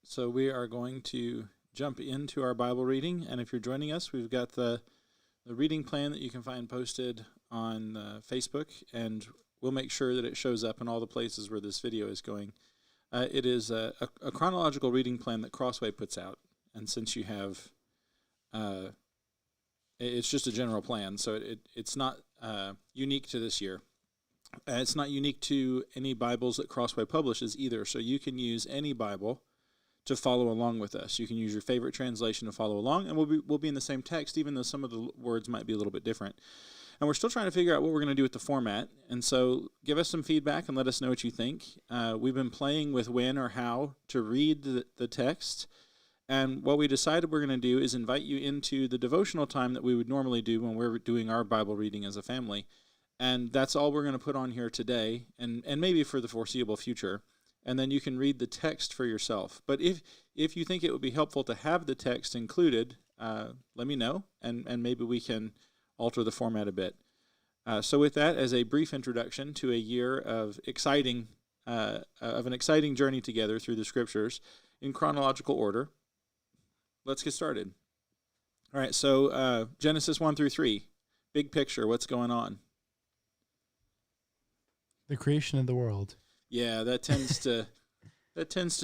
So we are going to jump into our Bible reading, and if you're joining us, we've got the reading plan that you can find posted on Facebook, and we'll make sure that it shows up in all the places where this video is going. It is a chronological reading plan that Crossway puts out, and since you have, it's just a general plan, so it's not unique to this year. It's not unique to any Bibles that Crossway publishes either, so you can use any Bible to follow along with us. You can use your favorite translation to follow along, and we'll be in the same text, even though some of the words might be a little bit different. And we're still trying to figure out what we're going to do with the format, and so give us some feedback and let us know what you think. We've been playing with when or how to read the text, and what we decided we're going to do is invite you into the devotional time that we would normally do when we're doing our Bible reading as a family. And that's all we're going to put on here today, and maybe for the foreseeable future. And then you can read the text for yourself. But if you think it would be helpful to have the text included, let me know, and maybe we can alter the format a bit. So with that, as a brief introduction to a year of an exciting journey together through the Scriptures in chronological order, let's get started. All right, so Genesis 1 through 3, big picture, what's going on? The creation of the world. Yeah, that tends to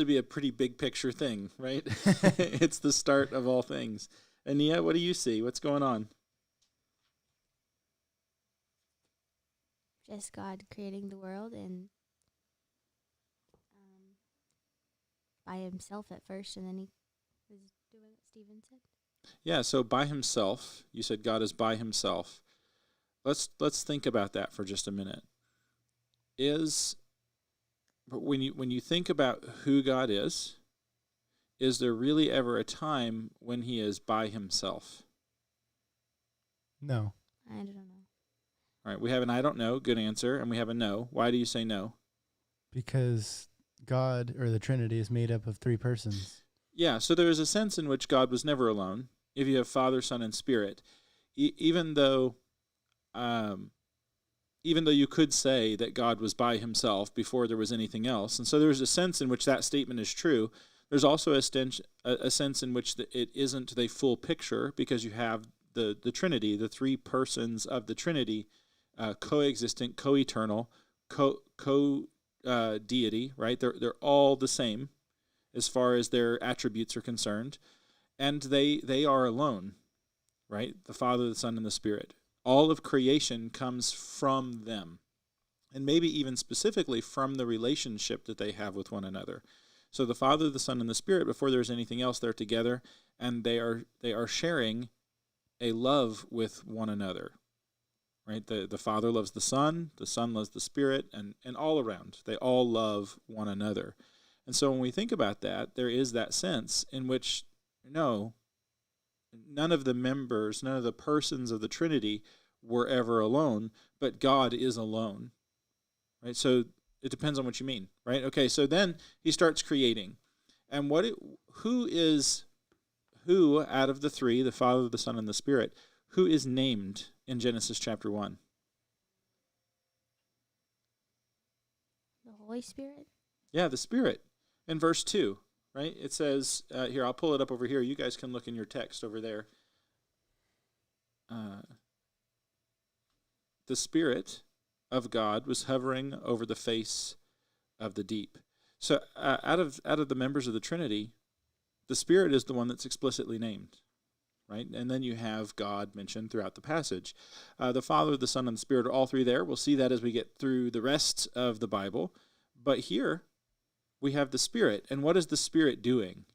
be a pretty big picture thing, right? It's the start of all things. Ania, what do you see? What's going on? Just God creating the world and by himself at first, and then he was doing what Stephen said. Yeah, so by himself, you said God is by himself. Let's think about that for just a minute. When you think about who God is there really ever a time when he is by himself? No. I don't know. All right, we have an I don't know, good answer, and we have a no. Why do you say no? Because God, or the Trinity, is made up of three persons. Yeah, so there is a sense in which God was never alone. If you have Father, Son, and Spirit, even though you could say that God was by himself before there was anything else, and so there's a sense in which that statement is true, there's also a sense in which it isn't the full picture, because you have the Trinity, the three persons of the Trinity, coexistent, co-eternal, co-deity, right? They're all the same as far as their attributes are concerned, and they are alone, right? The Father, the Son, and the Spirit. All of creation comes from them, and maybe even specifically from the relationship that they have with one another. So the Father, the Son, and the Spirit, before there's anything else, they're together, and they are sharing a love with one another, right? The Father loves the Son loves the Spirit, and all around, they all love one another. And so when we think about that, there is that sense in which, no, none of the members, none of the persons of the Trinity were ever alone, but God is alone, right? So it depends on what you mean, right? Okay, so then he starts creating. And who out of the three, the Father, the Son, and the Spirit, who is named in Genesis chapter 1? The Holy Spirit? Yeah, the Spirit. In verse 2, right? It says, here, I'll pull it up over here. You guys can look in your text over there. The Spirit of God was hovering over the face of the deep. So out of the members of the Trinity, the Spirit is the one that's explicitly named, right? And then you have God mentioned throughout the passage. The Father, the Son, and the Spirit are all three there. We'll see that as we get through the rest of the Bible. But here we have the Spirit. And what is the Spirit doing?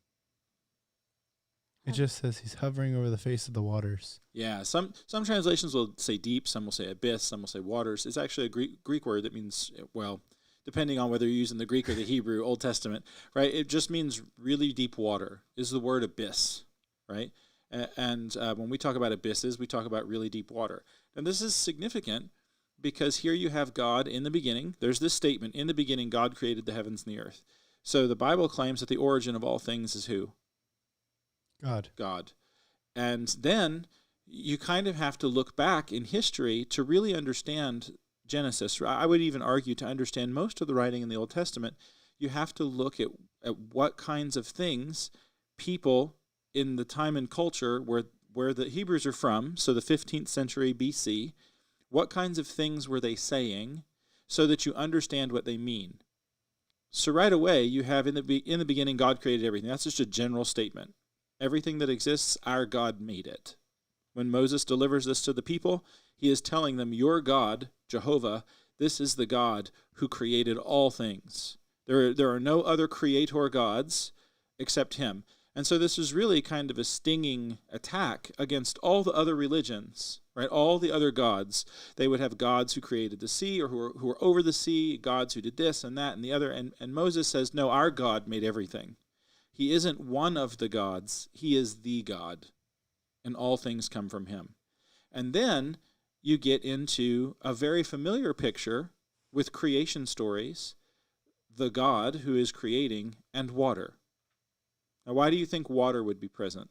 It just says he's hovering over the face of the waters. Yeah, some translations will say deep, some will say abyss, some will say waters. It's actually a Greek word that means, well, depending on whether you're using the Greek or the Hebrew, Old Testament, right? It just means really deep water is the word abyss, right? And when we talk about abysses, we talk about really deep water. And this is significant because here you have God in the beginning. There's this statement, in the beginning, God created the heavens and the earth. So the Bible claims that the origin of all things is who? God. And then you kind of have to look back in history to really understand Genesis. I would even argue to understand most of the writing in the Old Testament. you have to look at what kinds of things people in the time and culture where the Hebrews are from, so the 15th century BC, what kinds of things were they saying so that you understand what they mean. So right away, you have in the beginning, God created everything. That's just a general statement. Everything that exists, our God made it. When Moses delivers this to the people, he is telling them, your God, Jehovah, this is the God who created all things. There are no other creator gods except him. And so this is really kind of a stinging attack against all the other religions, right? All the other gods. They would have gods who created the sea or who were over the sea, gods who did this and that and the other. And Moses says, no, our God made everything. He isn't one of the gods. He is the God. And all things come from him. And then you get into a very familiar picture with creation stories, the God who is creating and water. Now, why do you think water would be present?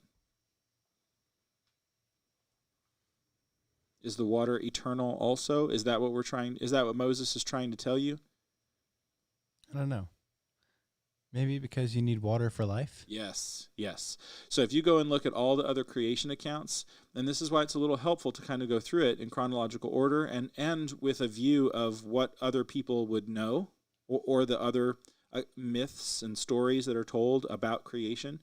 Is the water eternal also? Is that what Moses is trying to tell you? I don't know. Maybe because you need water for life? Yes. So if you go and look at all the other creation accounts, and this is why it's a little helpful to kind of go through it in chronological order and with a view of what other people would know or the other myths and stories that are told about creation,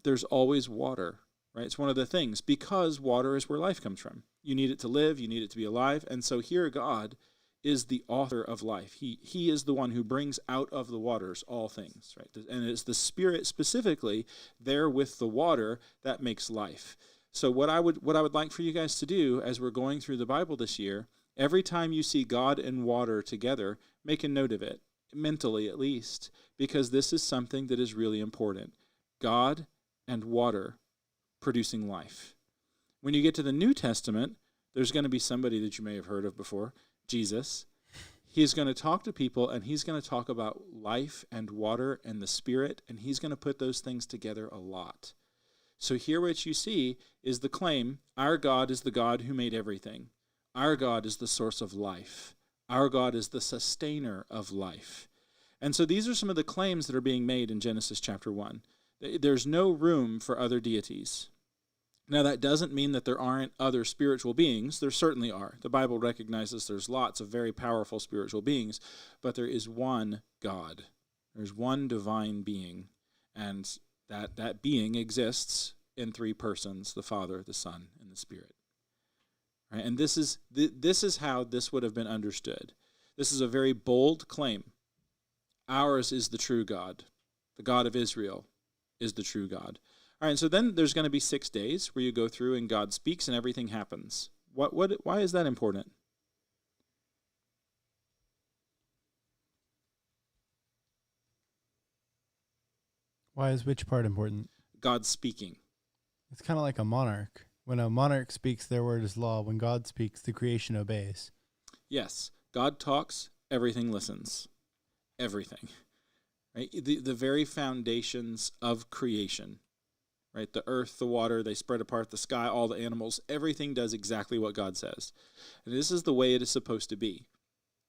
there's always water, right? It's one of the things, because water is where life comes from. You need it to live, you need it to be alive, and so here God is the author of life. He is the one who brings out of the waters all things, right? And it's the Spirit specifically there with the water that makes life. So what I would like for you guys to do as we're going through the Bible this year, every time you see God and water together, make a note of it, mentally at least, because this is something that is really important. God and water producing life. When you get to the New Testament, there's going to be somebody that you may have heard of before, Jesus. He's going to talk to people, and he's going to talk about life and water and the Spirit, and he's going to put those things together a lot. So here what you see is the claim, our God is the God who made everything. Our God is the source of life. Our God is the sustainer of life. And so these are some of the claims that are being made in Genesis chapter 1. There's no room for other deities. Now, that doesn't mean that there aren't other spiritual beings. There certainly are. The Bible recognizes there's lots of very powerful spiritual beings, but there is one God. There's one divine being, and that being exists in three persons, the Father, the Son, and the Spirit. Right? And this is how this would have been understood. This is a very bold claim. Ours is the true God. The God of Israel is the true God. All right, so then there's going to be 6 days where you go through and God speaks and everything happens. Why is that important? Why is which part important? God speaking. It's kind of like a monarch. When a monarch speaks, their word is law. When God speaks, the creation obeys. Yes, God talks, everything listens. Everything. Right? The very foundations of creation. Right? The earth, the water, they spread apart, the sky, all the animals, everything does exactly what God says. And this is the way it is supposed to be.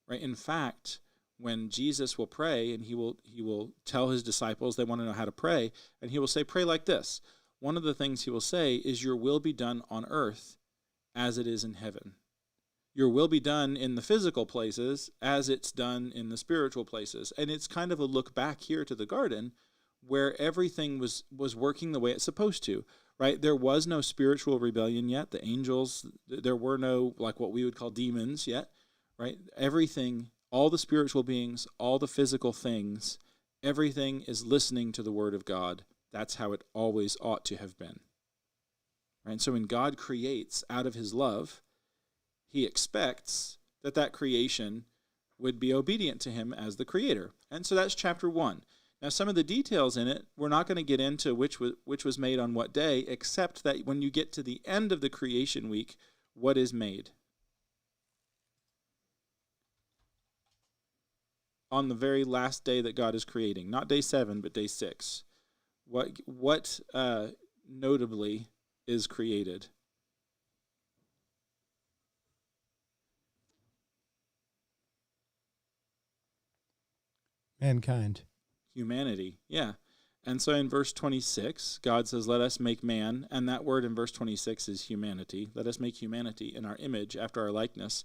Right? In fact, when Jesus will pray and he will tell his disciples they want to know how to pray, and he will say, pray like this. One of the things he will say is, your will be done on earth as it is in heaven. Your will be done in the physical places as it's done in the spiritual places. And it's kind of a look back here to the garden where everything was working the way it's supposed to, right? There was no spiritual rebellion yet. The angels, there were no, like what we would call demons yet, right? Everything, all the spiritual beings, all the physical things, everything is listening to the word of God. That's how it always ought to have been. Right? And so when God creates out of his love, he expects that creation would be obedient to him as the creator. And so that's chapter 1. Now, some of the details in it, we're not going to get into which was made on what day, except that when you get to the end of the creation week, what is made? On the very last day that God is creating, not day 7, but day 6. What notably is created? Mankind. Humanity, yeah. And so in verse 26, God says, let us make man, and that word in verse 26 is humanity. Let us make humanity in our image, after our likeness.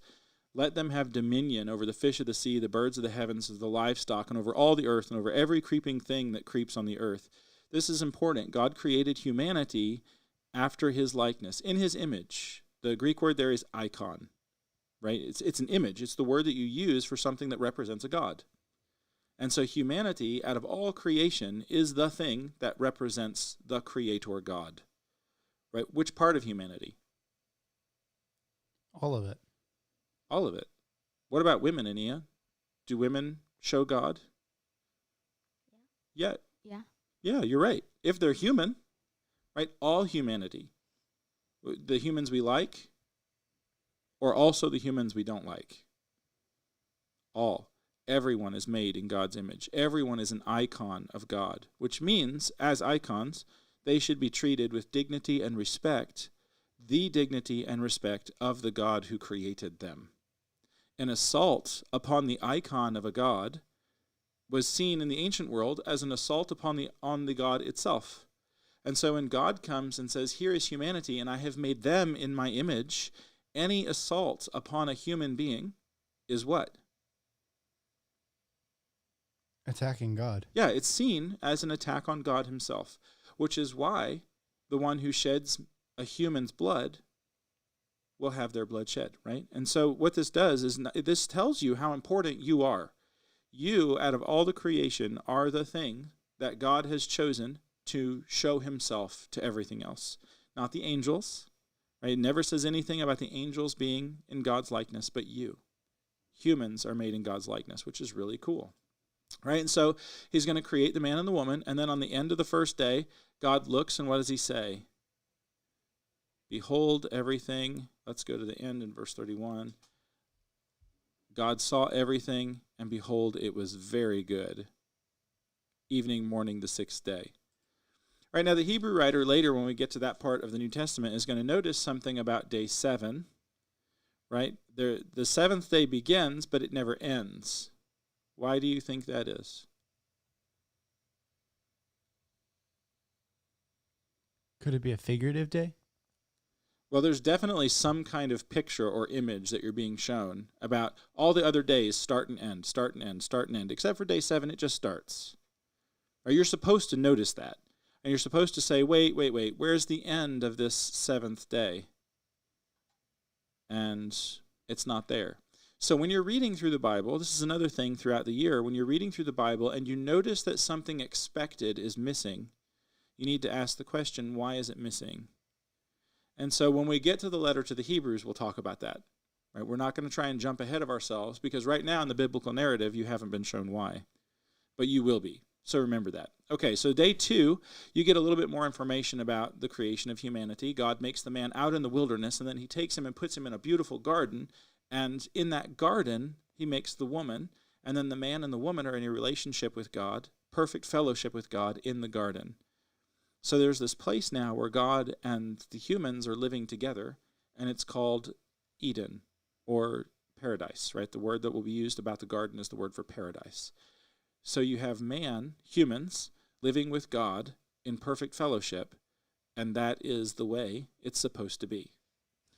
Let them have dominion over the fish of the sea, the birds of the heavens, the livestock, and over all the earth, and over every creeping thing that creeps on the earth. This is important. God created humanity after his likeness, in his image. The Greek word there is icon, right? It's an image. It's the word that you use for something that represents a god. And so humanity, out of all creation, is the thing that represents the Creator God. Right? Which part of humanity? All of it. All of it. What about women, Ania? Do women show God? Yeah. Yeah, you're right. If they're human, right? All humanity. The humans we like, or also the humans we don't like. All. Everyone is made in God's image. Everyone is an icon of God, which means, as icons, they should be treated with dignity and respect, the dignity and respect of the God who created them. An assault upon the icon of a god was seen in the ancient world as an assault upon the God itself. And so when God comes and says, here is humanity, and I have made them in my image, any assault upon a human being is what? Attacking God. Yeah, it's seen as an attack on God himself, which is why the one who sheds a human's blood will have their blood shed, right? And so what this does is this tells you how important you are. You, out of all the creation, are the thing that God has chosen to show himself to everything else. Not the angels, right? It never says anything about the angels being in God's likeness, but you. Humans are made in God's likeness, which is really cool. Right, and so he's going to create the man and the woman, and then on the end of the first day, God looks, and what does he say? Behold everything. Let's go to the end in verse 31. God saw everything, and behold, it was very good. Evening, morning, the sixth day. Right, now the Hebrew writer later, when we get to that part of the New Testament, is going to notice something about day 7. Right, the seventh day begins, but it never ends. Why do you think that is? Could it be a figurative day? Well, there's definitely some kind of picture or image that you're being shown about all the other days start and end, start and end, start and end. Except for day 7, it just starts. Or you're supposed to notice that. And you're supposed to say, wait, where's the end of this 7th day? And it's not there. So when you're reading through the Bible, this is another thing throughout the year, when you're reading through the Bible and you notice that something expected is missing, you need to ask the question, why is it missing? And so when we get to the letter to the Hebrews, we'll talk about that. Right? We're not going to try and jump ahead of ourselves, because right now in the biblical narrative, you haven't been shown why. But you will be. So remember that. Okay, so day 2, you get a little bit more information about the creation of humanity. God makes the man out in the wilderness, and then he takes him and puts him in a beautiful garden. And in that garden, he makes the woman, and then the man and the woman are in a relationship with God, perfect fellowship with God in the garden. So there's this place now where God and the humans are living together, and it's called Eden, or paradise, right? The word that will be used about the garden is the word for paradise. So you have man, humans, living with God in perfect fellowship, and that is the way it's supposed to be.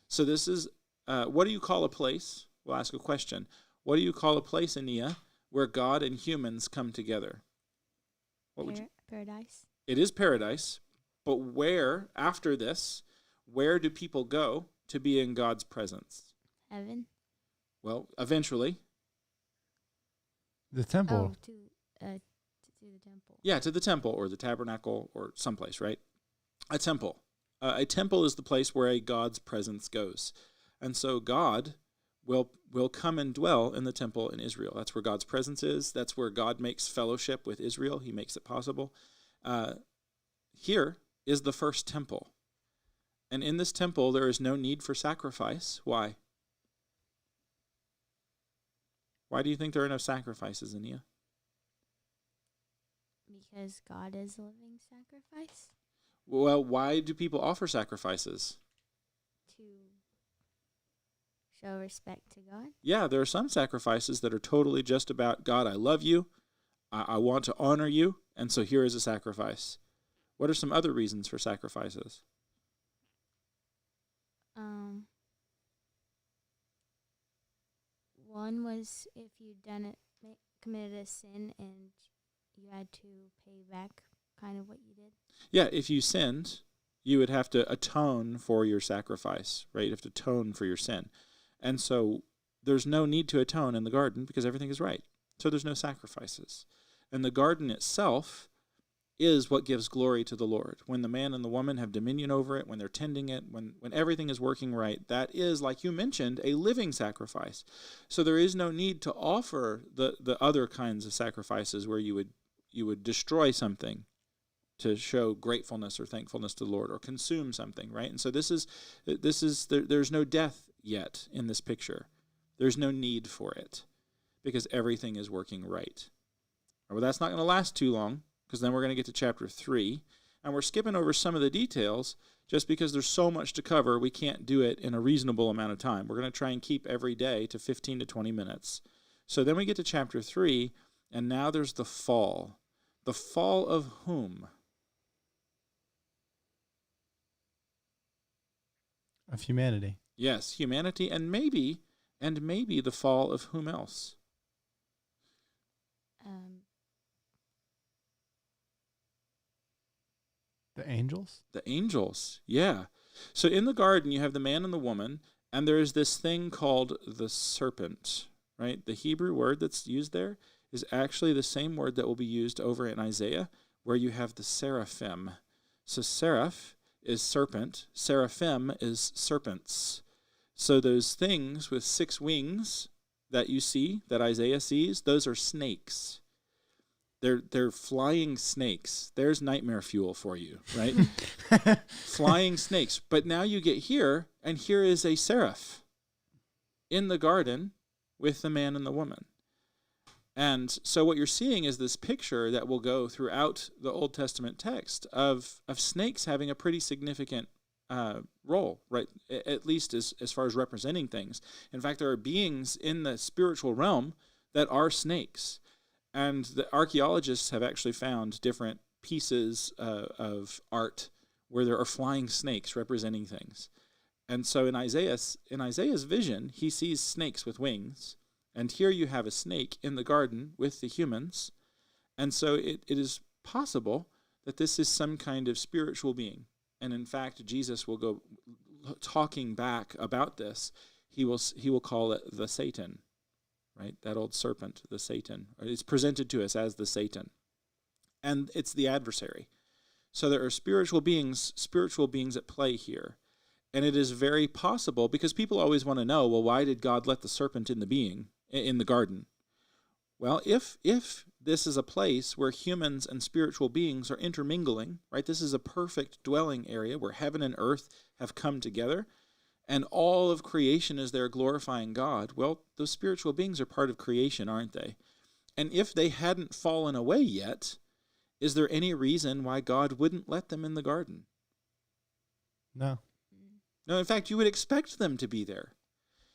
So this is what do you call a place? We'll ask a question. What do you call a place, Ania, where God and humans come together? What would you? Paradise. It is paradise, but where, after this, where do people go to be in God's presence? Heaven. Well, eventually. The temple. Oh, to the temple. Yeah, to the temple or the tabernacle or someplace, right? A temple. A temple is the place where a God's presence goes. And so God will come and dwell in the temple in Israel. That's where God's presence is. That's where God makes fellowship with Israel. He makes it possible. Here is the first temple. And in this temple, there is no need for sacrifice. Why? Why do you think there are no sacrifices, Ania? Because God is a living sacrifice. Well, why do people offer sacrifices? To show respect to God. Yeah, there are some sacrifices that are totally just about, God, I love you. I want to honor you, and so here is a sacrifice. What are some other reasons for sacrifices? One was if you'd done it, committed a sin, and you had to pay back kind of what you did. Yeah, if you sinned, you would have to atone for your sacrifice, right? You have to atone for your sin. And so there's no need to atone in the garden because everything is right. So there's no sacrifices. And the garden itself is what gives glory to the Lord. When the man and the woman have dominion over it, when they're tending it, when everything is working right, that is, like you mentioned, a living sacrifice. So there is no need to offer the other kinds of sacrifices where you would destroy something to show gratefulness or thankfulness to the Lord, or consume something, right? And so there's no death yet in this picture. There's no need for it because everything is working right. Well, that's not going to last too long, because then we're going to get to chapter 3, and we're skipping over some of the details just because there's so much to cover. We can't do it in a reasonable amount of time. We're going to try and keep every day to 15 to 20 minutes. So then we get to chapter 3, and now there's the fall. The fall of whom? Of humanity. Yes, humanity, and maybe the fall of whom else? The angels? The angels, yeah. So in the garden, you have the man and the woman, and there is this thing called the serpent, right? The Hebrew word that's used there is actually the same word that will be used over in Isaiah, where you have the seraphim. So seraph is serpent, seraphim is serpents. So those things with 6 wings that you see, that Isaiah sees, those are snakes. They're flying snakes. There's nightmare fuel for you, right? Flying snakes. But now you get here, and here is a seraph in the garden with the man and the woman. And so what you're seeing is this picture that will go throughout the Old Testament text of snakes having a pretty significant role, right? At least as far as representing things. In fact, there are beings in the spiritual realm that are snakes. And the archaeologists have actually found different pieces of art where there are flying snakes representing things. And so in Isaiah's vision, he sees snakes with wings. And here you have a snake in the garden with the humans. And so it is possible that this is some kind of spiritual being. And in fact, Jesus will go talking back about this. He will call it the Satan. Right, that old serpent, the Satan. It's presented to us as the Satan. And it's the adversary. So there are spiritual beings at play here. And it is very possible, because people always want to know, well, why did God let the serpent in the garden? Well, if this is a place where humans and spiritual beings are intermingling, right? This is a perfect dwelling area where heaven and earth have come together. And all of creation is there glorifying God. Well, those spiritual beings are part of creation, aren't they? And if they hadn't fallen away yet, is there any reason why God wouldn't let them in the garden? No. No, in fact, you would expect them to be there.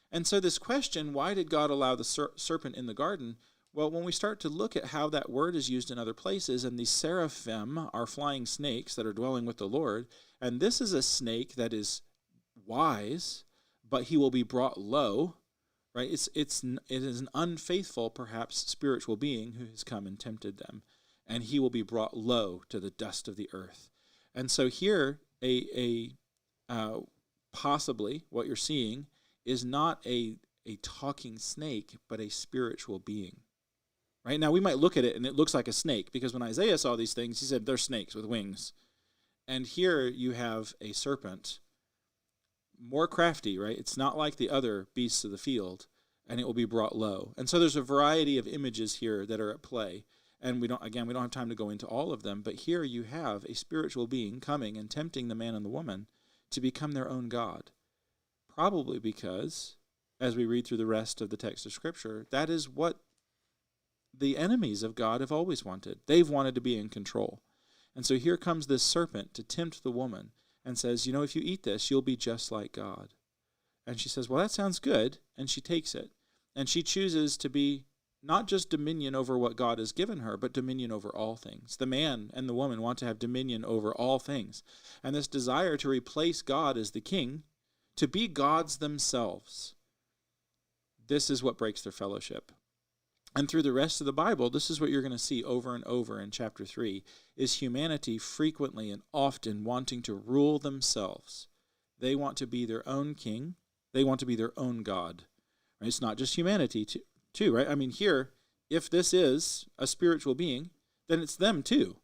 And so this question, why did God allow the serpent in the garden? Well, when we start to look at how that word is used in other places, and these seraphim are flying snakes that are dwelling with the Lord, and this is a snake that is wise, but he will be brought low, right? It is an unfaithful, perhaps, spiritual being who has come and tempted them, and he will be brought low to the dust of the earth. And so here, possibly what you're seeing is not a talking snake, but a spiritual being. Right? Now, we might look at it and it looks like a snake, because when Isaiah saw these things, he said they're snakes with wings. And here you have a serpent, more crafty, right? It's not like the other beasts of the field, and it will be brought low. And so there's a variety of images here that are at play. And we don't have time to go into all of them, but here you have a spiritual being coming and tempting the man and the woman to become their own God. Probably because, as we read through the rest of the text of Scripture, that is what the enemies of God have always wanted. They've wanted to be in control. And so here comes this serpent to tempt the woman and says, if you eat this, you'll be just like God. And she says, well, that sounds good. And she takes it. And she chooses to be not just dominion over what God has given her, but dominion over all things. The man and the woman want to have dominion over all things. And this desire to replace God as the king, to be gods themselves, this is what breaks their fellowship. And through the rest of the Bible, this is what you're going to see over and over in chapter 3, is humanity frequently and often wanting to rule themselves. They want to be their own king. They want to be their own God. Right? It's not just humanity, too, right? I mean, here, if this is a spiritual being, then it's them too.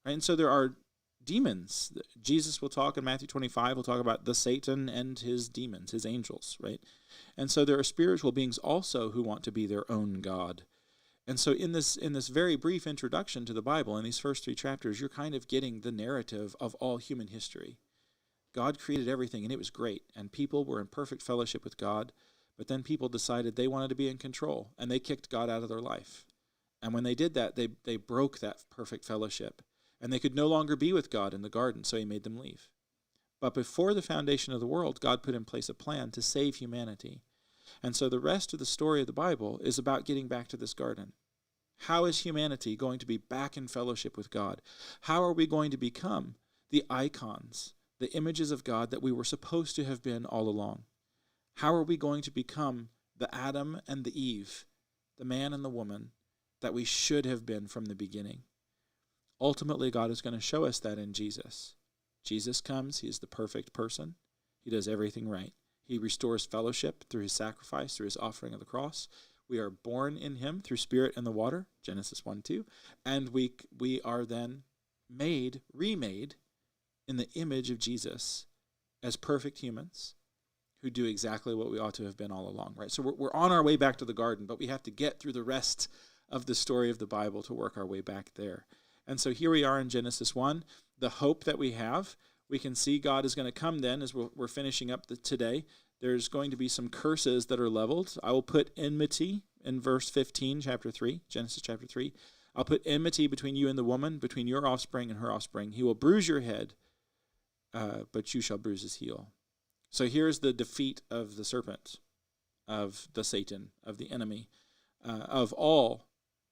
Right? And so there are demons. Jesus will talk in Matthew 25, will talk about the Satan and his demons, his angels, right? And so there are spiritual beings also who want to be their own God. And so in this very brief introduction to the Bible, in these first 3 chapters, you're kind of getting the narrative of all human history. God created everything, and it was great, and people were in perfect fellowship with God, but then people decided they wanted to be in control, and they kicked God out of their life. And when they did that, they broke that perfect fellowship, and they could no longer be with God in the garden, so he made them leave. But before the foundation of the world, God put in place a plan to save humanity. And so the rest of the story of the Bible is about getting back to this garden. How is humanity going to be back in fellowship with God? How are we going to become the icons, the images of God that we were supposed to have been all along? How are we going to become the Adam and the Eve, the man and the woman that we should have been from the beginning? Ultimately, God is going to show us that in Jesus. Jesus comes, he is the perfect person. He does everything right. He restores fellowship through his sacrifice, through his offering of the cross. We are born in him through spirit and the water, Genesis 1:2, and we are then remade in the image of Jesus as perfect humans who do exactly what we ought to have been all along, right? So we're on our way back to the garden, but we have to get through the rest of the story of the Bible to work our way back there. And so here we are in Genesis 1, the hope that we have. We can see God is going to come then as we're finishing up today. There's going to be some curses that are leveled. I will put enmity in verse 15, chapter 3, Genesis chapter 3. I'll put enmity between you and the woman, between your offspring and her offspring. He will bruise your head, but you shall bruise his heel. So here's the defeat of the serpent, of the Satan, of the enemy, of all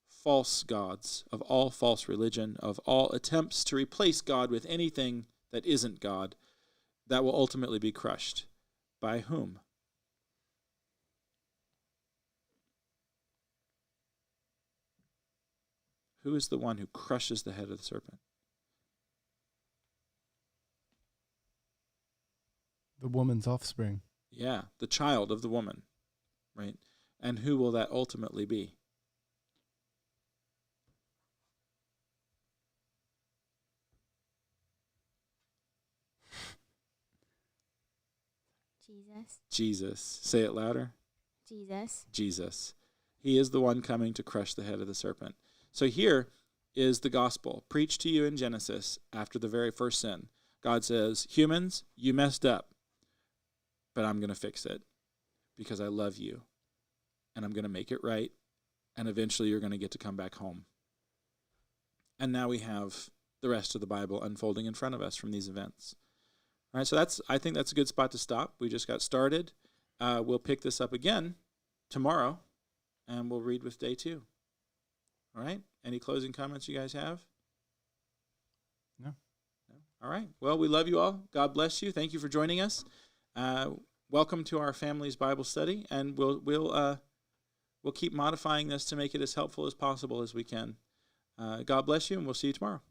false gods, of all false religion, of all attempts to replace God with anything that isn't God, that will ultimately be crushed. By whom? Who is the one who crushes the head of the serpent? The woman's offspring. Yeah, the child of the woman, right? And who will that ultimately be? Jesus. Jesus. Say it louder. Jesus. Jesus. He is the one coming to crush the head of the serpent. So here is the gospel preached to you in Genesis after the very first sin. God says, humans, you messed up, but I'm going to fix it because I love you, and I'm going to make it right, and eventually you're going to get to come back home. And now we have the rest of the Bible unfolding in front of us from these events. All right, so I think that's a good spot to stop. We just got started. We'll pick this up again tomorrow, and we'll read with day 2. All right, any closing comments you guys have? No. All right, well, we love you all. God bless you. Thank you for joining us. Welcome to our family's Bible study, and we'll keep modifying this to make it as helpful as possible as we can. God bless you, and we'll see you tomorrow.